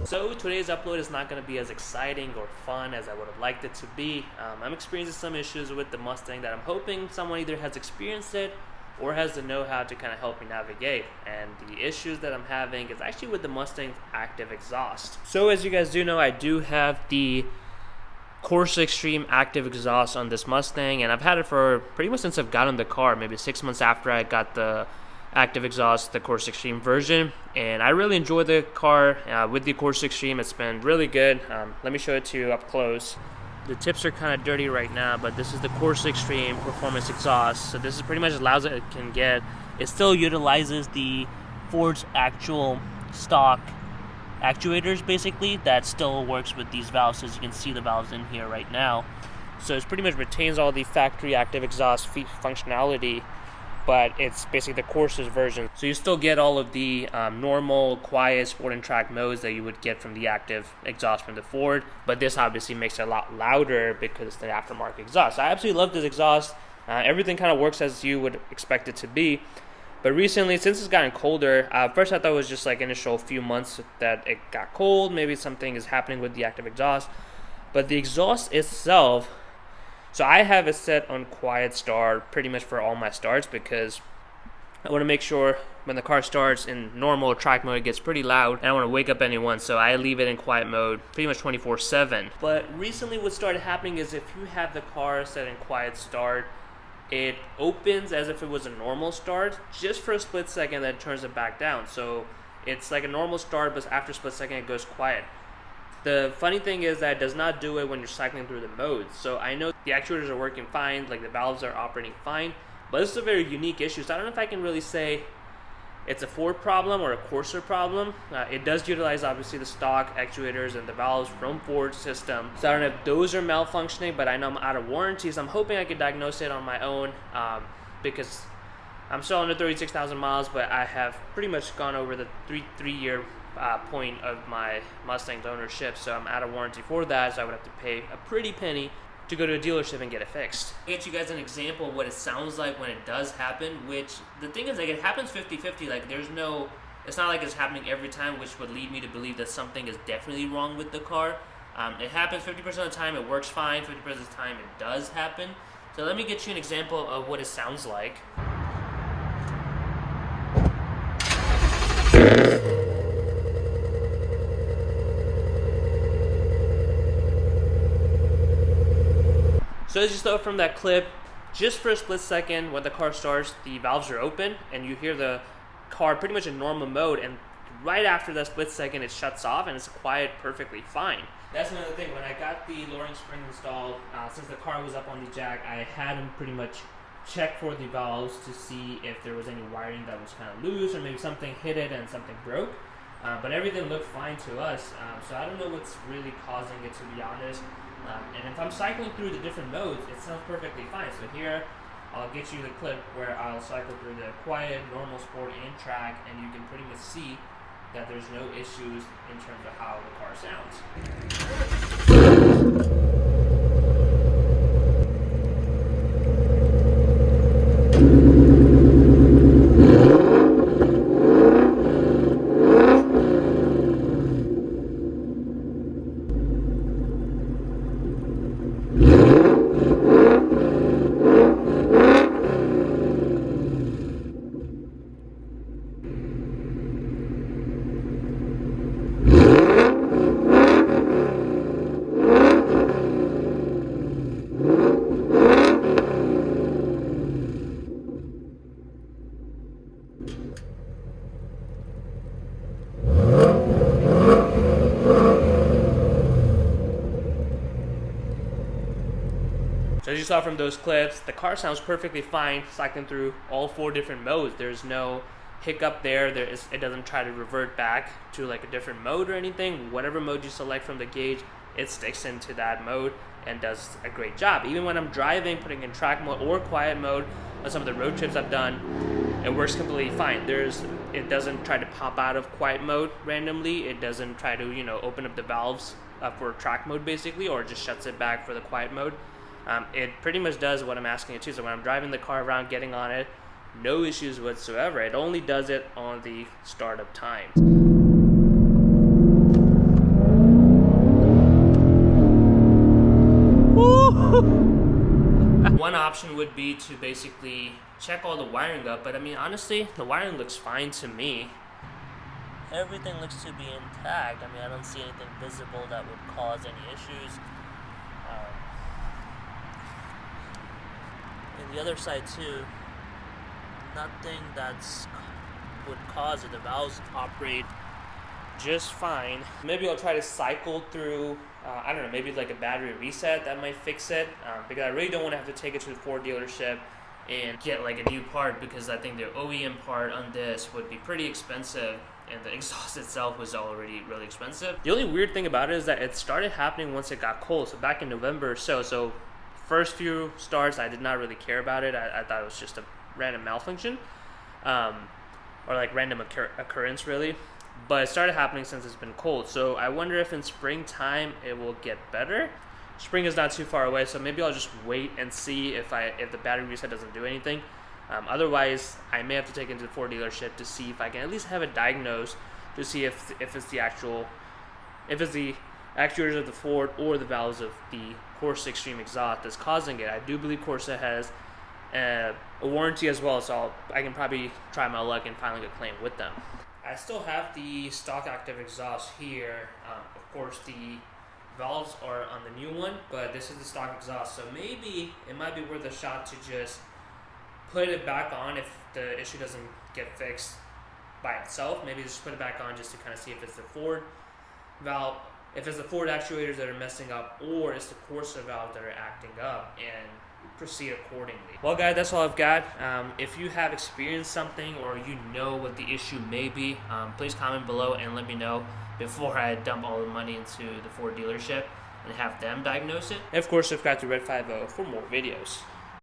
So today's upload is not going to be as exciting or fun as I would have liked it to be. I'm experiencing some issues with the Mustang that I'm hoping someone either has experienced it or has the know-how to kind of help me navigate. And the issues that I'm having is actually with the Mustang's active exhaust. So as you guys do know, I do have the Corsa Extreme active exhaust on this Mustang, and I've had it for pretty much since I've gotten the car, maybe 6 months after I got the active exhaust, the Corsa Extreme version, and I really enjoy the car with the Corsa Extreme. It's been really good. Let me show it to you up close. The tips are kind of dirty right now, but this is the Corsa Extreme performance exhaust. So this is pretty much as loud as it can get. It still utilizes the Ford's actual stock actuators, basically, that still works with these valves, as you can see the valves in here right now. So it pretty much retains all the factory active exhaust functionality, but it's basically the Corsa's version. So you still get all of the normal, quiet, sport and track modes that you would get from the active exhaust from the Ford, but this obviously makes it a lot louder because it's the aftermarket exhaust. I absolutely love this exhaust. Everything kind of works as you would expect it to be. But recently, since it's gotten colder, first I thought it was just like initial few months that it got cold, maybe something is happening with the active exhaust. But the exhaust itself, so I have it set on quiet start pretty much for all my starts because I want to make sure when the car starts in normal track mode it gets pretty loud and I don't want to wake up anyone, so I leave it in quiet mode pretty much 24/7. But recently what started happening is if you have the car set in quiet start, it opens as if it was a normal start just for a split second, then turns it back down. So it's like a normal start, but after a split second it goes quiet. The funny thing is that it does not do it when you're cycling through the modes. So I know the actuators are working fine, like the valves are operating fine, but this is a very unique issue. So I don't know if I can really say it's a Ford problem or a Corsa problem. It does utilize obviously the stock actuators and the valves from Ford's system. So I don't know if those are malfunctioning, but I know I'm out of warranty, so I'm hoping I can diagnose it on my own because I'm still under 36,000 miles, but I have pretty much gone over the three-year point of my Mustang's ownership, so I'm out of warranty for that, so I would have to pay a pretty penny to go to a dealership and get it fixed. I'll get you guys an example of what it sounds like when it does happen, which the thing is, like, it happens 50-50. Like, there's no, it's not like it's happening every time, which would lead me to believe that something is definitely wrong with the car. It happens 50% of the time, it works fine, 50% of the time it does happen. So let me get you an example of what it sounds like. So as you saw from that clip, just for a split second when the car starts, the valves are open and you hear the car pretty much in normal mode, and right after that split second it shuts off and it's quiet perfectly fine. That's another thing. When I got the lowering spring installed, since the car was up on the jack, I had him pretty much check for the valves to see if there was any wiring that was kind of loose or maybe something hit it and something broke. But everything looked fine to us, so I don't know what's really causing it, to be honest. And if I'm cycling through the different modes, it sounds perfectly fine. So here, I'll get you the clip where I'll cycle through the quiet, normal, sport, and track, and you can pretty much see that there's no issues in terms of how the car sounds. So as you saw from those clips, the car sounds perfectly fine cycling through all 4 different modes. There's no hiccup there. It doesn't try to revert back to like a different mode or anything. Whatever mode you select from the gauge, it sticks into that mode and does a great job. Even when I'm driving, putting in track mode or quiet mode on some of the road trips I've done, it works completely fine. It doesn't try to pop out of quiet mode randomly. It doesn't try to, open up the valves for track mode basically, or just shuts it back for the quiet mode. It pretty much does what I'm asking it to. So when I'm driving the car around, getting on it, no issues whatsoever. It only does it on the startup time. option would be to basically check all the wiring up, but I mean, honestly, the wiring looks fine to me. Everything looks to be intact. I mean, I don't see anything visible that would cause any issues. And the other side too, nothing that's would cause it. The valves operate just fine. Maybe I'll try to cycle through, I don't know, maybe like a battery reset that might fix it, because I really don't want to have to take it to the Ford dealership and get like a new part, because I think the OEM part on this would be pretty expensive, and the exhaust itself was already really expensive. The only weird thing about it is that it started happening once it got cold, so back in November or so first few starts I did not really care about it. I thought it was just a random malfunction, or like random occurrence really, but it started happening since it's been cold. So I wonder if in springtime it will get better. Spring is not too far away, so maybe I'll just wait and see if the battery reset doesn't do anything. Otherwise, I may have to take it to the Ford dealership to see if I can at least have it diagnosed, to see if it's the actuators of the Ford or the valves of the Corsa Extreme exhaust that's causing it. I do believe Corsa has a warranty as well, so I can probably try my luck and filing a claim with them. I still have the stock active exhaust here. Of course, the valves are on the new one, but this is the stock exhaust, so maybe it might be worth a shot to just put it back on if the issue doesn't get fixed by itself. Maybe just put it back on just to kind of see if it's the Ford valve, if it's the Ford actuators that are messing up, or it's the Corsa valve that are acting up, and proceed accordingly. Well guys, that's all I've got. If you have experienced something, or you know what the issue may be, please comment below and let me know before I dump all the money into the Ford dealership and have them diagnose it. And of course, subscribe to Red 50 for more videos.